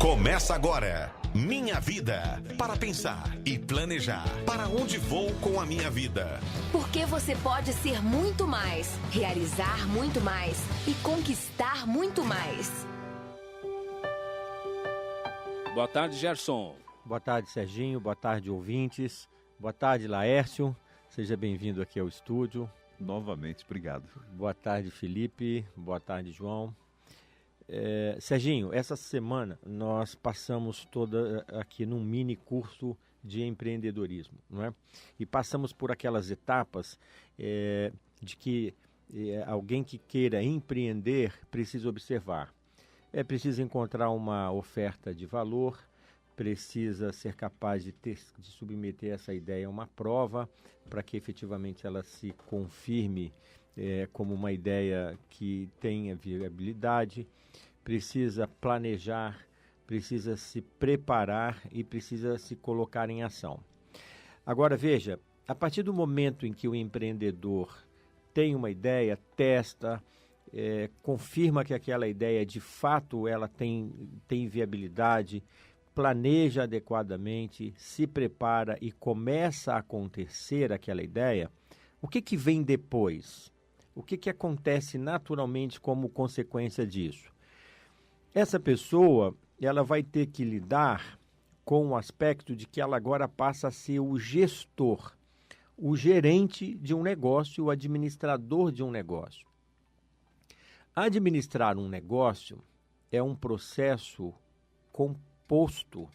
Começa agora. Minha Vida. Para pensar e planejar. Para onde vou com a minha vida? Porque você pode ser muito mais, realizar muito mais e conquistar muito mais. Boa tarde, Gerson. Boa tarde, Serginho. Boa tarde, ouvintes. Boa tarde, Laércio. Seja bem-vindo aqui ao estúdio. Novamente, obrigado. Boa tarde, Felipe. Boa tarde, João. Serginho, essa semana nós passamos toda aqui num mini curso de empreendedorismo, não é? E passamos por aquelas etapas de que alguém que queira empreender precisa observar. Precisa encontrar uma oferta de valor, precisa ser capaz de submeter essa ideia a uma prova para que efetivamente ela se confirme como uma ideia que tenha viabilidade, precisa planejar, precisa se preparar e precisa se colocar em ação. Agora veja, a partir do momento em que o empreendedor tem uma ideia, testa, confirma que aquela ideia de fato ela tem viabilidade, planeja adequadamente, se prepara e começa a acontecer aquela ideia, o que vem depois? O que acontece naturalmente como consequência disso? Essa pessoa ela vai ter que lidar com o aspecto de que ela agora passa a ser o gestor, o gerente de um negócio, o administrador de um negócio. Administrar um negócio é um processo composto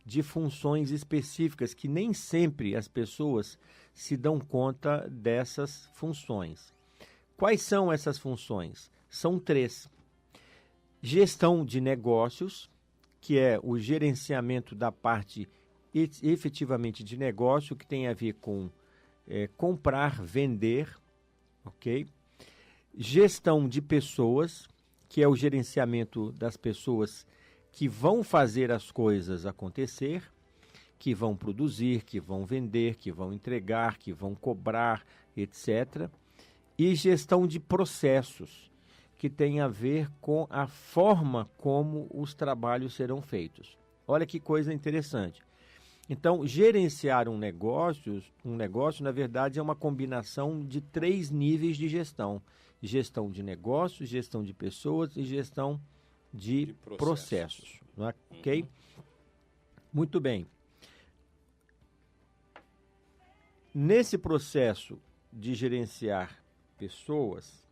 de funções específicas que nem sempre as pessoas se dão conta dessas funções. Quais são essas funções? São 3. Gestão de negócios, que é o gerenciamento da parte efetivamente de negócio, que tem a ver com comprar, vender, ok? Gestão de pessoas, que é o gerenciamento das pessoas que vão fazer as coisas acontecer, que vão produzir, que vão vender, que vão entregar, que vão cobrar, etc. E gestão de processos, que tem a ver com a forma como os trabalhos serão feitos. Olha que coisa interessante. Então, gerenciar um negócio, na verdade, é uma combinação de 3 níveis de gestão. Gestão de negócios, gestão de pessoas e gestão de processos. Ok? Muito bem. Nesse processo de gerenciar pessoas,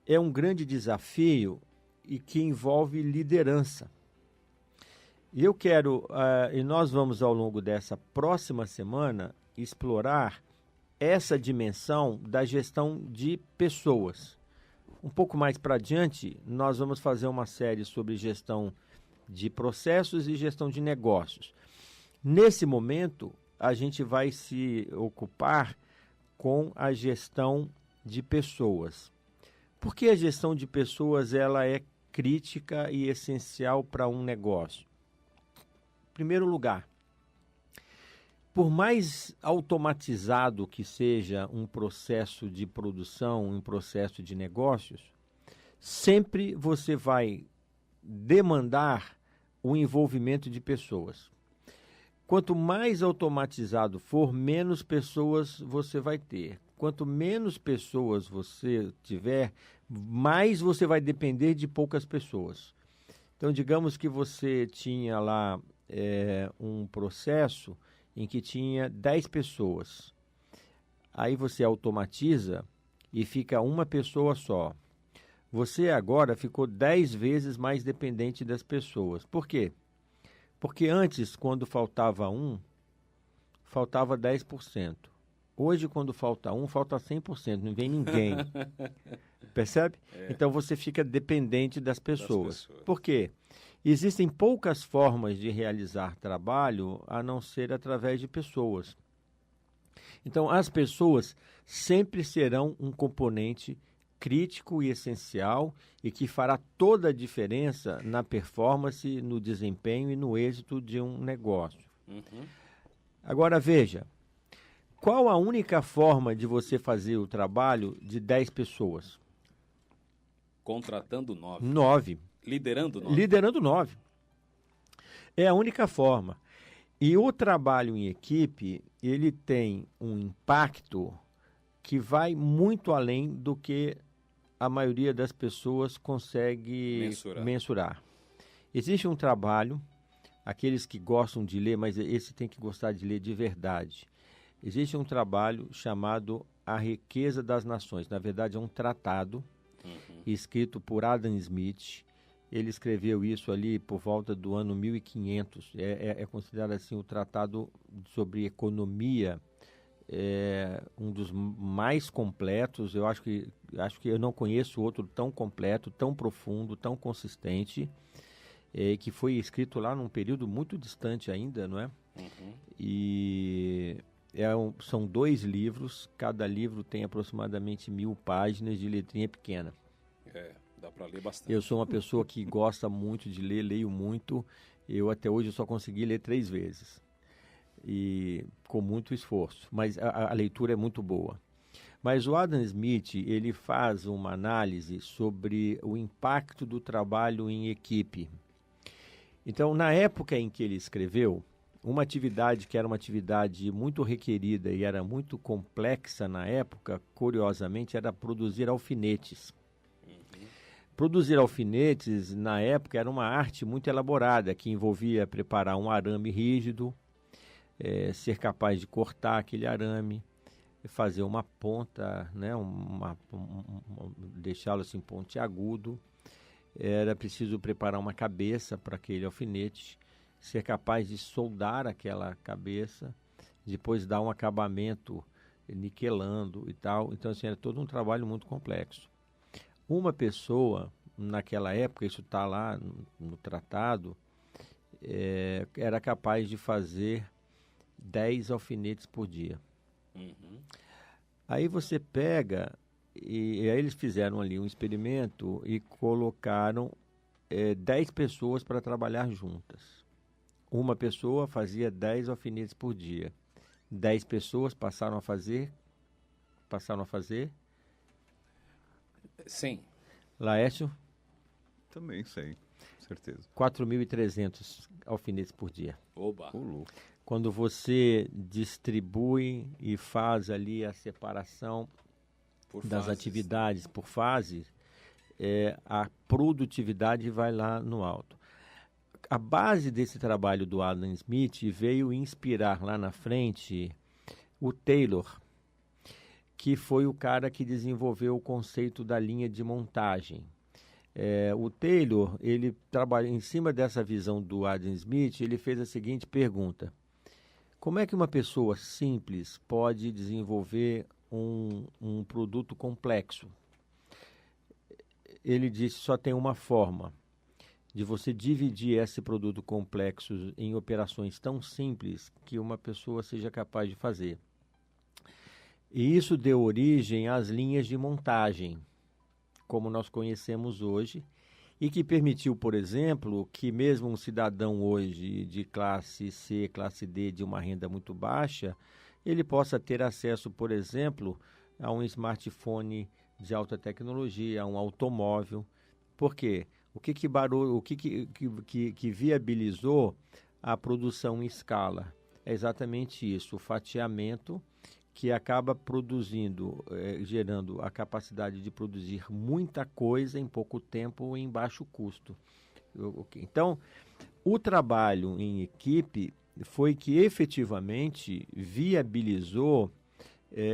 é um grande desafio e que envolve liderança. E e nós vamos ao longo dessa próxima semana explorar essa dimensão da gestão de pessoas. Um pouco mais para adiante, nós vamos fazer uma série sobre gestão de processos e gestão de negócios. Nesse momento, a gente vai se ocupar com a gestão de pessoas. Por que a gestão de pessoas ela é crítica e essencial para um negócio? Em primeiro lugar, por mais automatizado que seja um processo de produção, um processo de negócios, sempre você vai demandar o envolvimento de pessoas. Quanto mais automatizado for, menos pessoas você vai ter. Quanto menos pessoas você tiver, mais você vai depender de poucas pessoas. Então, digamos que você tinha lá um processo em que tinha 10 pessoas. Aí você automatiza e fica uma pessoa só. Você agora ficou 10 vezes mais dependente das pessoas. Por quê? Porque antes, quando faltava um, faltava 10%. Hoje, quando falta um, falta 100%, não vem ninguém. Percebe? Então, você fica dependente das pessoas. Por quê? Existem poucas formas de realizar trabalho a não ser através de pessoas. Então, as pessoas sempre serão um componente crítico e essencial e que fará toda a diferença na performance, no desempenho e no êxito de um negócio. Agora, veja. Qual a única forma de você fazer o trabalho de 10 pessoas? Contratando 9. 9. Liderando 9. Liderando 9. É a única forma. E o trabalho em equipe, ele tem um impacto que vai muito além do que a maioria das pessoas consegue mensurar. Existe um trabalho, aqueles que gostam de ler, mas esse tem que gostar de ler de verdade. Existe um trabalho chamado A Riqueza das Nações. Na verdade, é um tratado escrito por Adam Smith. Ele escreveu isso ali por volta do ano 1500. É considerado assim o tratado sobre economia, um dos mais completos. Eu acho que eu não conheço outro tão completo, tão profundo, tão consistente, que foi escrito lá num período muito distante ainda, não é? E são 2 livros, cada livro tem aproximadamente 1000 páginas de letrinha pequena. Dá para ler bastante. Eu sou uma pessoa que gosta muito de ler, leio muito. Eu até hoje só consegui ler 3 vezes. E com muito esforço. Mas a leitura é muito boa. Mas o Adam Smith, ele faz uma análise sobre o impacto do trabalho em equipe. Então, na época em que ele escreveu, uma atividade que era uma atividade muito requerida e era muito complexa na época, curiosamente, era produzir alfinetes. Produzir alfinetes, na época, era uma arte muito elaborada, que envolvia preparar um arame rígido, ser capaz de cortar aquele arame, fazer uma ponta, né, deixá-lo assim pontiagudo. Era preciso preparar uma cabeça para aquele alfinete, ser capaz de soldar aquela cabeça, depois dar um acabamento niquelando e tal. Então, assim, era todo um trabalho muito complexo. Uma pessoa, naquela época, isso está lá no tratado, era capaz de fazer 10 alfinetes por dia. Aí você pega, e aí eles fizeram ali um experimento e colocaram 10 pessoas para trabalhar juntas. Uma pessoa fazia 10 alfinetes por dia. 10 pessoas passaram a fazer 100. Laércio? Também 100, certeza. 4.300 alfinetes por dia. Oba! Quando você distribui e faz ali a separação das atividades por fases, a produtividade vai lá no alto. A base desse trabalho do Adam Smith veio inspirar lá na frente o Taylor, que foi o cara que desenvolveu o conceito da linha de montagem. O Taylor, ele trabalha em cima dessa visão do Adam Smith, ele fez a seguinte pergunta: como é que uma pessoa simples pode desenvolver um produto complexo? Ele disse: só tem uma forma de você dividir esse produto complexo em operações tão simples que uma pessoa seja capaz de fazer. E isso deu origem às linhas de montagem, como nós conhecemos hoje, e que permitiu, por exemplo, que mesmo um cidadão hoje de classe C, classe D, de uma renda muito baixa, ele possa ter acesso, por exemplo, a um smartphone de alta tecnologia, a um automóvel. Por quê? O que viabilizou a produção em escala? É exatamente isso, o fatiamento, que acaba gerando a capacidade de produzir muita coisa em pouco tempo e em baixo custo. Então, o trabalho em equipe foi que efetivamente viabilizou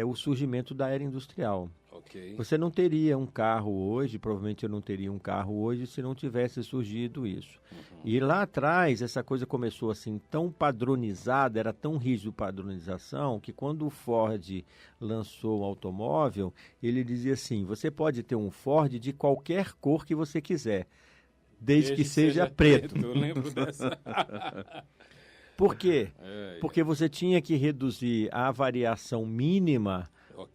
o surgimento da era industrial. Okay. Você não teria um carro hoje, provavelmente eu não teria um carro hoje, se não tivesse surgido isso. E lá atrás, essa coisa começou assim, tão padronizada, era tão rígido a padronização, que quando o Ford lançou o automóvel, ele dizia assim: você pode ter um Ford de qualquer cor que você quiser, desde que seja preto. Eu lembro dessa. Por quê? Porque você tinha que reduzir a variação mínima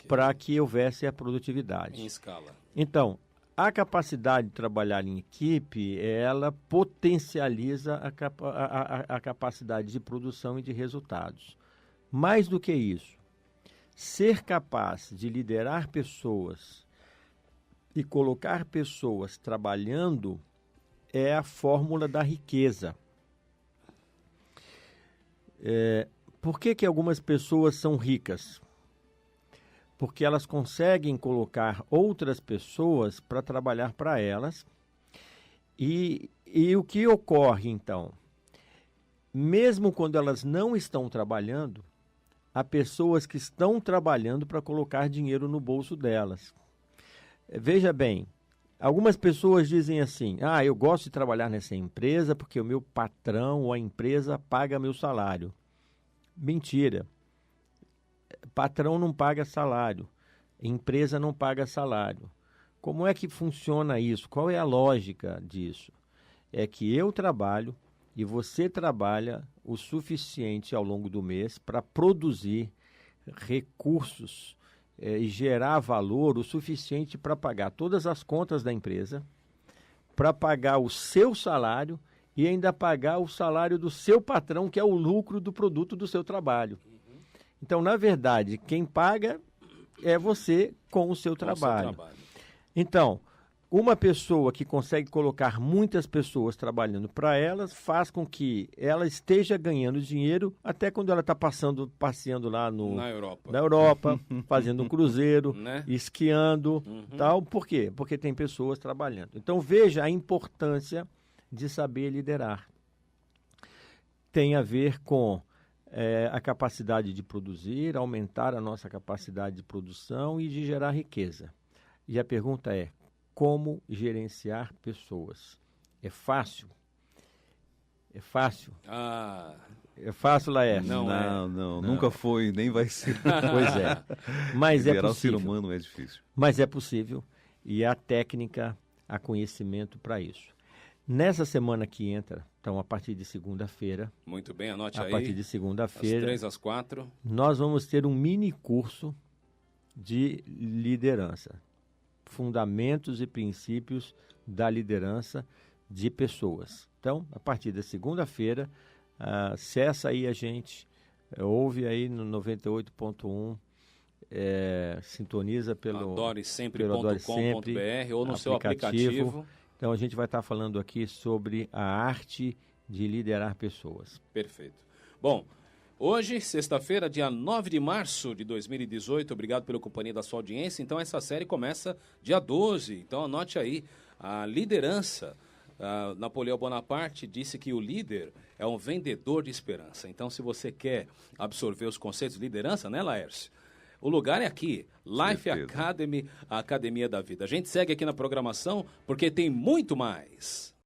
para que houvesse a produtividade. Em escala. Então, a capacidade de trabalhar em equipe, ela potencializa a capacidade de produção e de resultados. Mais do que isso, ser capaz de liderar pessoas e colocar pessoas trabalhando é a fórmula da riqueza. Por que algumas pessoas são ricas? Porque elas conseguem colocar outras pessoas para trabalhar para elas. E o que ocorre, então? Mesmo quando elas não estão trabalhando, há pessoas que estão trabalhando para colocar dinheiro no bolso delas. Veja bem, algumas pessoas dizem assim, eu gosto de trabalhar nessa empresa porque o meu patrão ou a empresa paga meu salário. Mentira. Patrão não paga salário, empresa não paga salário. Como é que funciona isso? Qual é a lógica disso? É que eu trabalho e você trabalha o suficiente ao longo do mês para produzir recursos e gerar valor o suficiente para pagar todas as contas da empresa, para pagar o seu salário e ainda pagar o salário do seu patrão, que é o lucro do produto do seu trabalho. Então, na verdade, quem paga é você com o seu trabalho. Então, uma pessoa que consegue colocar muitas pessoas trabalhando para elas faz com que ela esteja ganhando dinheiro até quando ela está passeando lá na Europa, fazendo um cruzeiro, né? Esquiando, tal. Por quê? Porque tem pessoas trabalhando. Então, veja a importância de saber liderar. Tem a ver com a capacidade de produzir, aumentar a nossa capacidade de produção e de gerar riqueza. E a pergunta é, como gerenciar pessoas? É fácil? É fácil? É fácil, Laércio? Não, nunca foi, nem vai ser. Pois é. Mas Liderar é possível. o ser humano é difícil. Mas é possível e há técnica, há conhecimento para isso. Nessa semana que entra, então a partir de segunda-feira... Muito bem, anote aí. A partir de segunda-feira... Às 3 às 4. Nós vamos ter um mini curso de liderança. Fundamentos e princípios da liderança de pessoas. Então, a partir da segunda-feira, acessa aí a gente, ouve aí no 98.1, sintoniza pelo adoresempre.com.br ou no seu aplicativo. Então, a gente vai estar falando aqui sobre a arte de liderar pessoas. Perfeito. Bom, hoje, sexta-feira, dia 9 de março de 2018, obrigado pela companhia da sua audiência. Então, essa série começa dia 12. Então, anote aí, a liderança. Napoleão Bonaparte disse que o líder é um vendedor de esperança. Então, se você quer absorver os conceitos de liderança, né, Laércio? O lugar é aqui, Life Academy, a Academia da Vida. A gente segue aqui na programação porque tem muito mais.